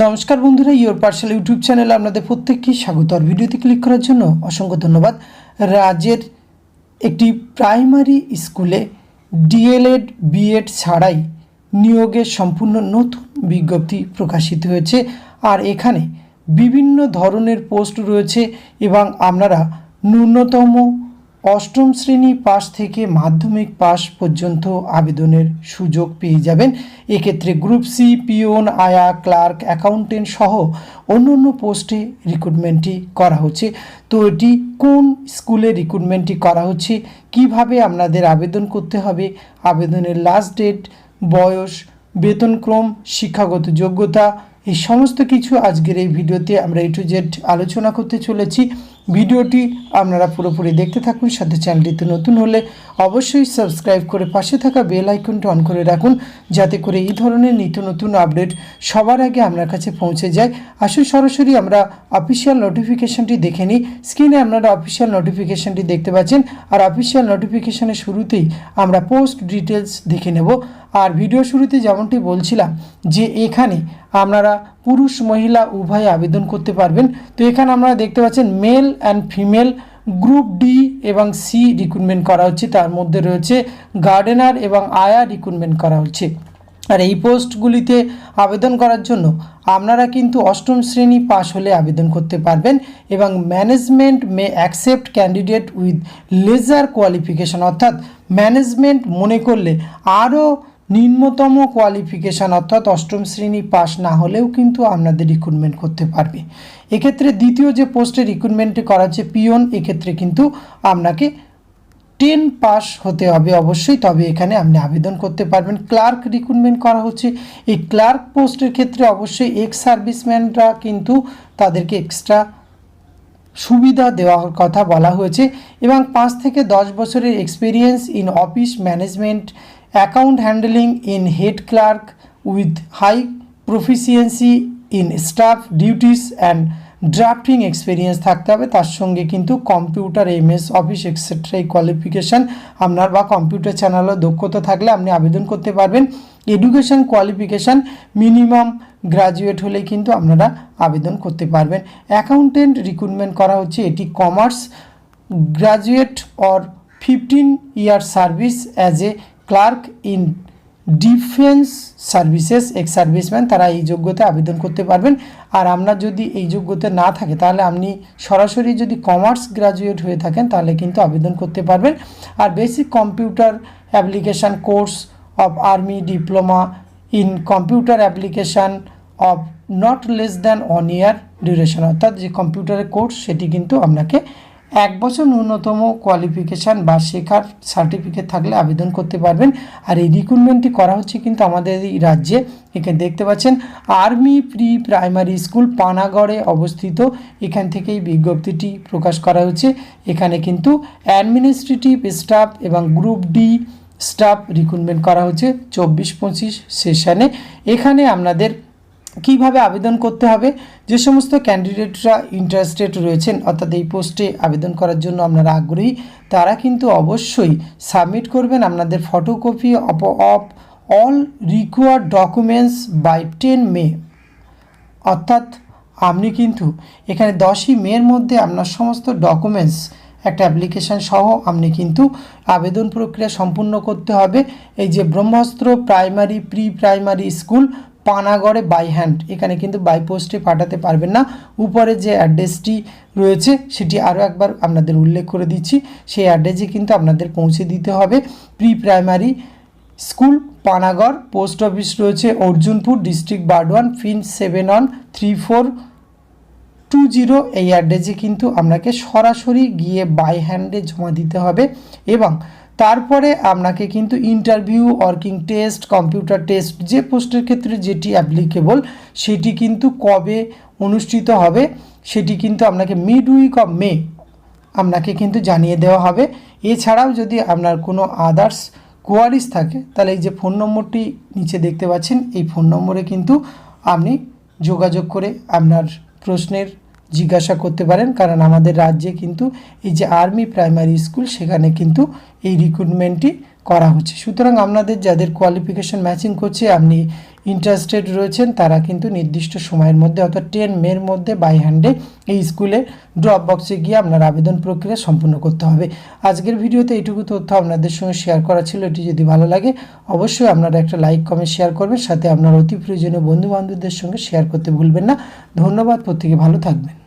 নমস্কার বন্ধুরা, your parcel YouTube চ্যানেলে আপনাদের প্রত্যেককে স্বাগত। আর ভিডিওতে ক্লিক করার জন্য অসংখ্য ধন্যবাদ। রাজ্যের একটি প্রাইমারি স্কুলে ডিএলএড বিএড ছাড়াই নিয়োগের সম্পূর্ণ নতুন বিজ্ঞপ্তি প্রকাশিত হয়েছে। আর এখানে বিভিন্ন ধরনের পোস্ট রয়েছে এবং আপনারা ন্যূনতম অষ্টম শ্রেণী পাস থেকে মাধ্যমিক পাস পর্যন্ত আবেদনের সুযোগ পেয়ে যাবেন। এক্ষেত্রে গ্রুপ সি, পিওন, আয়া, ক্লার্ক, অ্যাকাউন্টেন্ট সহ অন্য পোস্টে রিক্রুটমেন্টটি করা হচ্ছে। তো এটি কোন স্কুলে রিক্রুটমেন্টটি করা হচ্ছে, কিভাবে আপনাদের আবেদন করতে হবে, আবেদনের লাস্ট ডেট, বয়স, বেতনক্রম, শিক্ষাগত যোগ্যতা, এই সমস্ত কিছু আজকের এই ভিডিওতে আমরা A to Z আলোচনা করতে চলেছি। ভিডিওটি আপনারা পুরোপুরি দেখতে থাকুন। সাথে চ্যানেলটিতে নতুন হলে অবশ্যই সাবস্ক্রাইব করে পাশে থাকা বেল আইকনটি অন করে রাখুন, যাতে করে এই ধরনের নিত্য নতুন আপডেট সবার আগে আপনার কাছে পৌঁছে যায়। আসুন সরাসরি আমরা অফিসিয়াল নোটিফিকেশানটি দেখে নিই। স্ক্রিনে আপনারা অফিসিয়াল নোটিফিকেশানটি দেখতে পাচ্ছেন। আর অফিসিয়াল নোটিফিকেশানের শুরুতেই আমরা পোস্ট ডিটেলস দেখে নেব। আর ভিডিও শুরুতে যেমনটি বলছিলাম যে এখানে আপনারা পুরুষ মহিলা উভয়ে আবেদন করতে পারবেন। তো এখানে আপনারা দেখতে পাচ্ছেন male and female group D এবং সি রিক্রুটমেন্ট করা হচ্ছে। তার মধ্যে রয়েছে গার্ডেনার এবং আয়া রিক্রুটমেন্ট করা হচ্ছে। আর এই পোস্টগুলিতে আবেদন করার জন্য আপনারা কিন্তু অষ্টম শ্রেণী পাস হলে আবেদন করতে পারবেন এবং management may accept candidate with lesser qualification, অর্থাৎ ম্যানেজমেন্ট মনে করলে আরও নিম্নতম কোয়ালিফিকেশান অর্থাৎ অষ্টম শ্রেণী পাস না হলেও কিন্তু আপনাদের রিক্রুটমেন্ট করতে পারবে। এক্ষেত্রে দ্বিতীয় যে পোস্টে রিক্রুটমেন্টটি করা হচ্ছে পিওন, এক্ষেত্রে কিন্তু আপনাকে 10 পাস হতে হবে অবশ্যই, তবে এখানে আপনি আবেদন করতে পারবেন। ক্লার্ক রিক্রুটমেন্ট করা হচ্ছে। এই ক্লার্ক পোস্টের ক্ষেত্রে অবশ্যই এক্স সার্ভিসম্যানরা কিন্তু তাদেরকে এক্সট্রা সুবিধা দেওয়ার কথা বলা হয়েছে এবং 5 থেকে 10 বছরের experience in office management, account handling in head clerk with high proficiency in staff duties and drafting experience থাকতে হবে। তার সঙ্গে কিন্তু কম্পিউটার, এমএস অফিস এক্সেট্রা এই কোয়ালিফিকেশান আপনার বা কম্পিউটার চ্যানেলের দক্ষতা থাকলে আপনি আবেদন করতে পারবেন। এডুকেশান কোয়ালিফিকেশান মিনিমাম গ্রাজুয়েট হলেই কিন্তু আপনারা আবেদন করতে পারবেন। অ্যাকাউন্টেন্ট রিক্রুটমেন্ট করা হচ্ছে। এটি commerce graduate or 15 year service as a clerk in defence services, ex serviceman তারা এই যোগ্যতা আবেদন করতে পারবেন। আর আপনার যদি এই যোগ্যতা না থাকে তাহলে আপনি সরাসরি যদি কমার্স গ্রাজুয়েট হয়ে থাকেন তাহলে কিন্তু আবেদন করতে পারবেন। আর basic computer application course of army diploma in computer application of not less than 1 year duration, অর্থাৎ যে কম্পিউটারের কোর্স সেটি কিন্তু আপনাকে 1 বছর ন্যূনতম কোয়ালিফিকেশান বা শেখার সার্টিফিকেট থাকলে আবেদন করতে পারবেন। আর এই রিক্রুটমেন্টটি করা হচ্ছে কিন্তু আমাদের এই রাজ্যে। এখানে দেখতে পাচ্ছেন আর্মি প্রি প্রাইমারি স্কুল পানাগড়ে অবস্থিত। এখান থেকেই বিজ্ঞপ্তিটি প্রকাশ করা হচ্ছে। এখানে কিন্তু অ্যাডমিনিস্ট্রেটিভ স্টাফ এবং গ্রুপ ডি স্টাফ রিক্রুটমেন্ট করা হচ্ছে 24-25 সেশনে। এখানে আপনাদের কিভাবে আবেদন করতে হবে, যে সমস্ত ক্যান্ডিডেটরা ইন্টারেস্টেড রয়েছেন অর্থাৎ এই পোস্টে আবেদন করার জন্য আপনারা আগ্রহী, তারা কিন্তু অবশ্যই সাবমিট করবেন আপনাদের photocopy of all required documents by 10 May, অর্থাৎ আপনি কিন্তু এখানে 10ই মের মধ্যে আপনার সমস্ত ডকুমেন্টস একটা অ্যাপ্লিকেশান সহ আপনি কিন্তু আবেদন প্রক্রিয়া সম্পূর্ণ করতে হবে। এই যে Brahmastra primary pre primary school পানাগড়ে বাই হ্যান্ড, এখানে কিন্তু বাই পোস্টে পাঠাতে পারবেন না। উপরে যে অ্যাড্রেসটি রয়েছে সেটি আরও একবার আপনাদের উল্লেখ করে দিচ্ছি, সেই অ্যাড্রেসে কিন্তু আপনাদের পৌঁছে দিতে হবে। Pre primary school Panagarh, post office রয়েছে অর্জুনপুর, ডিস্ট্রিক্ট বারডোয়ান, পিন 713420। এই অ্যাড্রেসে কিন্তু আপনাকে সরাসরি গিয়ে বাই হ্যান্ডে জমা দিতে হবে এবং তারপরে আপনাকে কিন্তু interview, working test, computer test যে পোস্টের ক্ষেত্রে যেটি অ্যাপ্লিকেবল সেটি কিন্তু কবে অনুষ্ঠিত হবে সেটি কিন্তু আপনাকে মিড উইক অফ মে আপনাকে কিন্তু জানিয়ে দেওয়া হবে। এছাড়াও যদি আপনার কোনো আদার্স কোয়ারিজ থাকে তাহলে এই যে ফোন নম্বরটি নিচে দেখতে পাচ্ছেন, এই ফোন নম্বরে কিন্তু আপনি যোগাযোগ করে আপনার প্রশ্নের জিজ্ঞাসা করতে পারেন। কারণ আমাদের রাজ্যে কিন্তু এই যে আর্মি প্রাইমারি স্কুল সেখানে কিন্তু এই রিক্রুটমেন্টটি করা হচ্ছে। সুতরাং আপনাদের যাদের কোয়ালিফিকেশান ম্যাচিং করছে আপনি ইন্টারেস্টেড রয়েছেন তারা কিন্তু নির্দিষ্ট সময়ের মধ্যে অর্থাৎ 10 মের মধ্যে বাই হ্যান্ডে এই স্কুলে ড্রপ বক্সে গিয়ে আপনার আবেদন প্রক্রিয়া সম্পূর্ণ করতে হবে। আজকের ভিডিওতে এইটুকু তথ্য আপনাদের সঙ্গে শেয়ার করা ছিল। এটি যদি ভালো লাগে অবশ্যই আপনারা একটা লাইক কমেন্ট শেয়ার করবেন, সাথে আপনার অতি প্রয়োজনীয় বন্ধু বান্ধবদের সঙ্গে শেয়ার করতে ভুলবেন না। ধন্যবাদ, প্রত্যেকে ভালো থাকবেন।